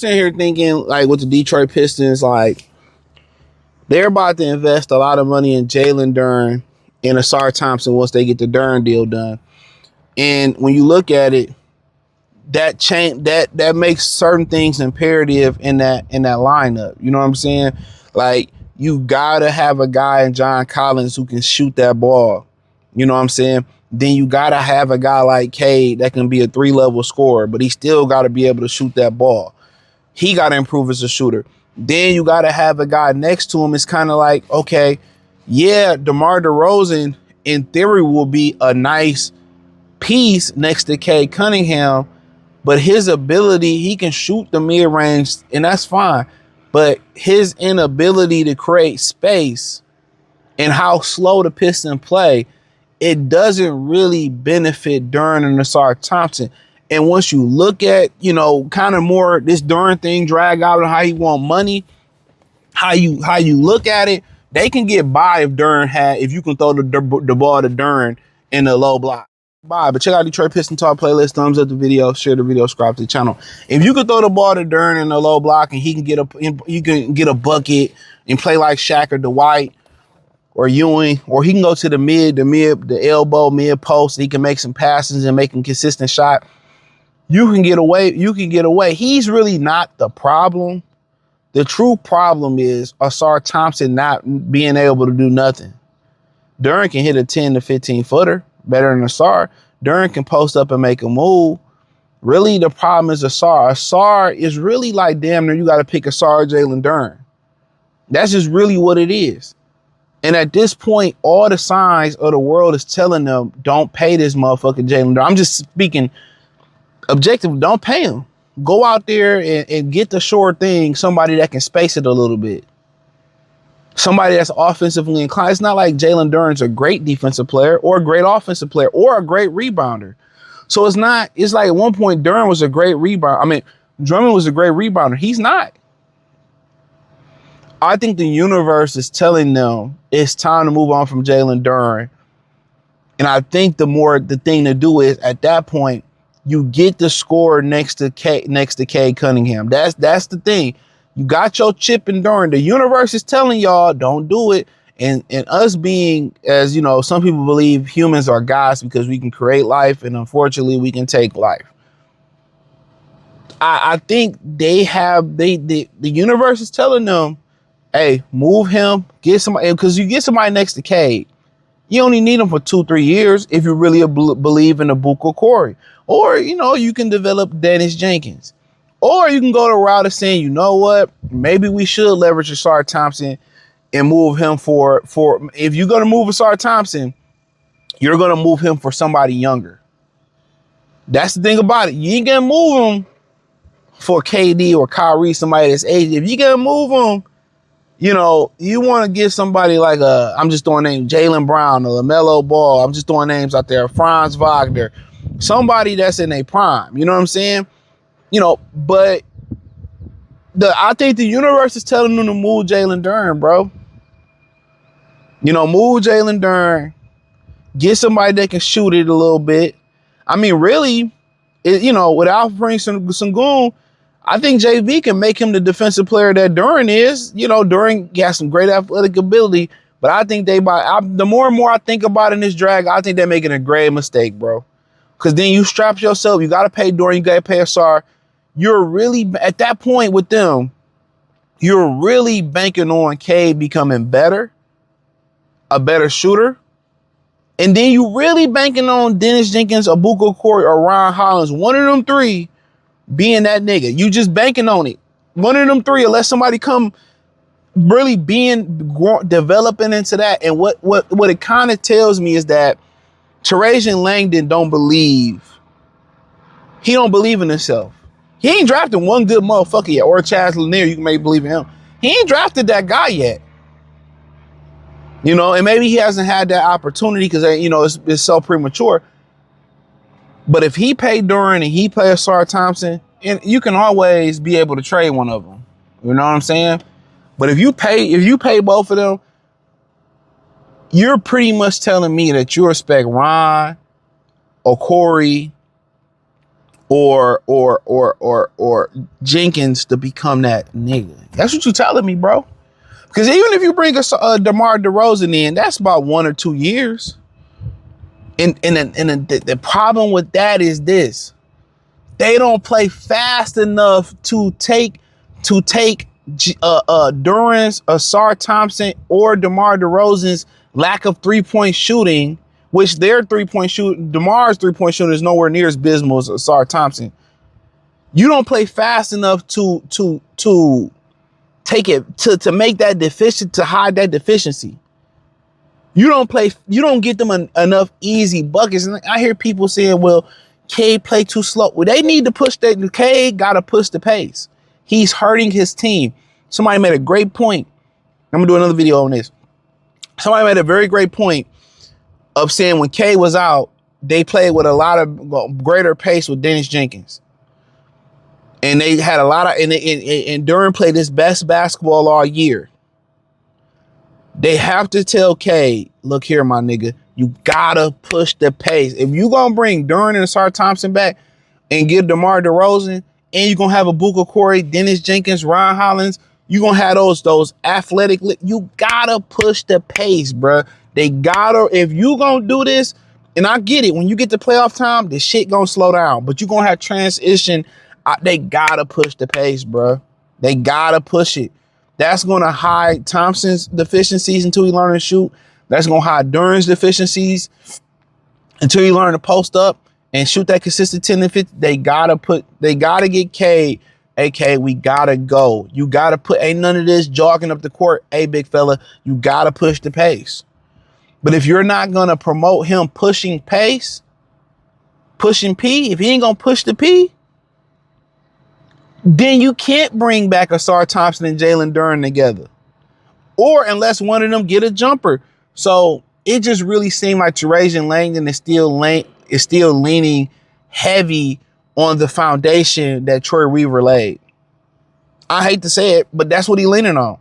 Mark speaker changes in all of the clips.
Speaker 1: sitting here thinking, like, with the Detroit Pistons, like, they're about to invest a lot of money in Jalen Duren and Ausar Thompson once they get the Duren deal done. And when you look at it, that makes certain things imperative in that lineup. You know what I'm saying? Like, you gotta have a guy in John Collins who can shoot that ball. You know what I'm saying? Then you gotta have a guy like Cade that can be a 3-level scorer, but he still gotta be able to shoot that ball. He gotta improve as a shooter. Then you gotta have a guy next to him. It's kind of like, okay, yeah, DeMar DeRozan in theory will be a nice piece next to Cade Cunningham, but his ability, he can shoot the mid-range, and that's fine. But his inability to create space and how slow the Pistons play, it doesn't really benefit Duren and Ausar Thompson. And once you look at, you know, kind of more this Duren thing drag out on how he want money, how you look at it, they can get by if you can throw the ball to Duren in the low block. Bye. But check out Detroit Piston Talk playlist. Thumbs up the video, share the video, subscribe to the channel. If you could throw the ball to Duren in the low block and you can get a bucket and play like Shaq or Dwight or Ewing, or he can go to the elbow, mid post, and he can make some passes and make a consistent shot. You can get away. He's really not the problem. The true problem is Ausar Thompson not being able to do nothing. Duren can hit a 10 to 15 footer better than Ausar. Duren can post up and make a move. Really, the problem is Ausar. Ausar is really like, damn near you got to pick Ausar, Jalen, Duren. That's just really what it is. And at this point, all the signs of the world is telling them, don't pay this motherfucker Jalen Duren. I'm just speaking objective. Don't pay him. Go out there and get the sure thing, somebody that can space it a little bit. Somebody that's offensively inclined. It's not like Jalen Duren's a great defensive player or a great offensive player or a great rebounder. So it's like at one point Duren was a great rebounder. I mean, Drummond was a great rebounder. He's not. I think the universe is telling them it's time to move on from Jalen Duren. And I think the thing to do is at that point, you get the score next to Cade Cunningham. That's the thing. You got your chip in Duren. The universe is telling y'all don't do it. And us being, as you know, some people believe humans are gods because we can create life, and unfortunately we can take life. I think the universe is telling them, hey, move him, get somebody, because you get somebody next to Cade. You only need him for 2-3 years if you really believe in the Buko Corey. Or, you know, you can develop Dennis Jenkins. Or you can go the route of saying, you know what, maybe we should leverage Ausar Thompson and move him for if you're going to move Ausar Thompson, you're going to move him for somebody younger. That's the thing about it. You ain't going to move him for KD or Kyrie, somebody that's aged. If you're going to move him, you know, you want to get somebody like I'm just throwing names, Jalen Brown or LaMelo Ball. I'm just throwing names out there, Franz Wagner, somebody that's in a prime. You know what I'm saying? You know, but I think the universe is telling them to move Jalen Duren, bro. You know, move Jalen Duren. Get somebody that can shoot it a little bit. I mean, really, you know, without bringing some goon, I think JV can make him the defensive player that Duren is. You know, Duren has some great athletic ability, but I think the more and more I think about in this drag, I think they're making a grave mistake, bro. Because then you strap yourself, you got to pay Duren, you got to pay Ausar. You're really, at that point with them, you're really banking on Cade becoming better, a better shooter. And then you really banking on Dennis Jenkins, Abuko Corey, or Ron Hollins, one of them three being that nigga. You just banking on it. One of them three, unless somebody come really developing into that. And what it kind of tells me is that Terajan Langdon don't believe. He don't believe in himself. He ain't drafted one good motherfucker yet. Or Chaz Lanier, you can maybe believe in him. He ain't drafted that guy yet. You know, and maybe he hasn't had that opportunity because, you know, it's so premature. But if he paid Duren and he played Ausar Thompson, and you can always be able to trade one of them. You know what I'm saying? But if you pay both of them, you're pretty much telling me that you respect Ron or Corey or Jenkins to become that nigga. That's what you telling me, bro. Because even if you bring a DeMar DeRozan in, that's about 1 or 2 years. And the problem with that is this: they don't play fast enough to take Duren's, Ausar Thompson, or DeMar DeRozan's lack of 3-point shooting, which their 3-point shooting, DeMar's 3-point shooting is nowhere near as abysmal as Ausar Thompson. You don't play fast enough to take it to make that deficient, to hide that deficiency. You don't get them enough easy buckets. And I hear people saying, well, K play too slow. Well, they need to push that. K got to push the pace. He's hurting his team. Somebody made a great point. I'm going to do another video on this. Somebody made a very great point of saying when K was out, they played with a lot of greater pace with Dennis Jenkins. And they had a lot of, and Duren played his best basketball all year. They have to tell K, look here, my nigga, you gotta push the pace. If you gonna bring Duren and Ausar Thompson back and give DeMar DeRozan, and you gonna have Abuka Corey, Dennis Jenkins, Ron Hollins, you gonna have those athletic, you gotta push the pace, bruh. They gotta, if you gonna do this, and I get it, when you get to playoff time, the shit gonna slow down, but you gonna have transition. They gotta push the pace, bruh. They gotta push it. That's gonna hide Thompson's deficiencies until he learns to shoot. That's gonna hide Duren's deficiencies until he learn to post up and shoot that consistent 10 and 50. They gotta get K. AK, we gotta go. You gotta put, ain't none of this jogging up the court. Hey, big fella, you gotta push the pace. But if you're not gonna promote him pushing pace, pushing P, if he ain't gonna push the P, then you can't bring back Ausar Thompson and Jalen Duren together. Or unless one of them get a jumper. So it just really seemed like Trajan Langdon is still leaning heavy on the foundation that Troy Weaver laid. I hate to say it, but that's what he leaning on.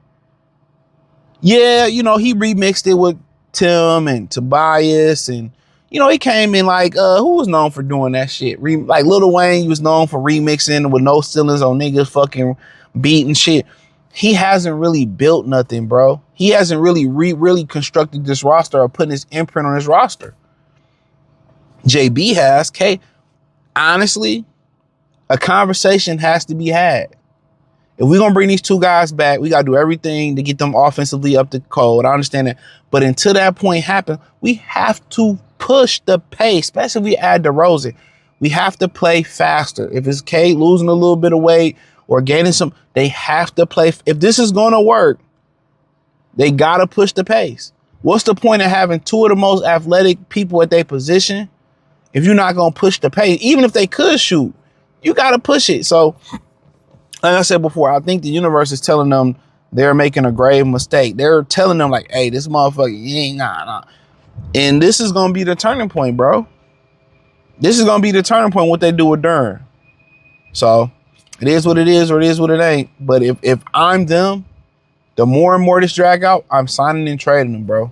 Speaker 1: Yeah, he remixed it with Tim and Tobias, and he came in like, who was known for doing that shit? Like Lil Wayne, he was known for remixing with no ceilings on niggas fucking beat and shit. He hasn't really built nothing, bro. He hasn't really constructed this roster or putting his imprint on his roster. JB has. Honestly, a conversation has to be had. If we're going to bring these two guys back, we got to do everything to get them offensively up to code. I understand that. But until that point happens, we have to push the pace, especially if we add DeRozan. We have to play faster. If it's K losing a little bit of weight or gaining some, they have to play. If this is going to work, they got to push the pace. What's the point of having two of the most athletic people at their position if you're not going to push the pace? Even if they could shoot, you got to push it. So, like I said before, I think the universe is telling them they're making a grave mistake. They're telling them like, hey, this motherfucker, you ain't nah. And this is going to be the turning point, bro. This is going to be the turning point, what they do with Duren. So it is what it is, or it is what it ain't. But if I'm them, the more and more this drag out, I'm signing and trading them, bro.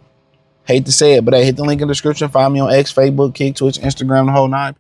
Speaker 1: Hate to say it, but hey, hit the link in the description. Find me on X, Facebook, Kick, Twitch, Instagram, the whole 9.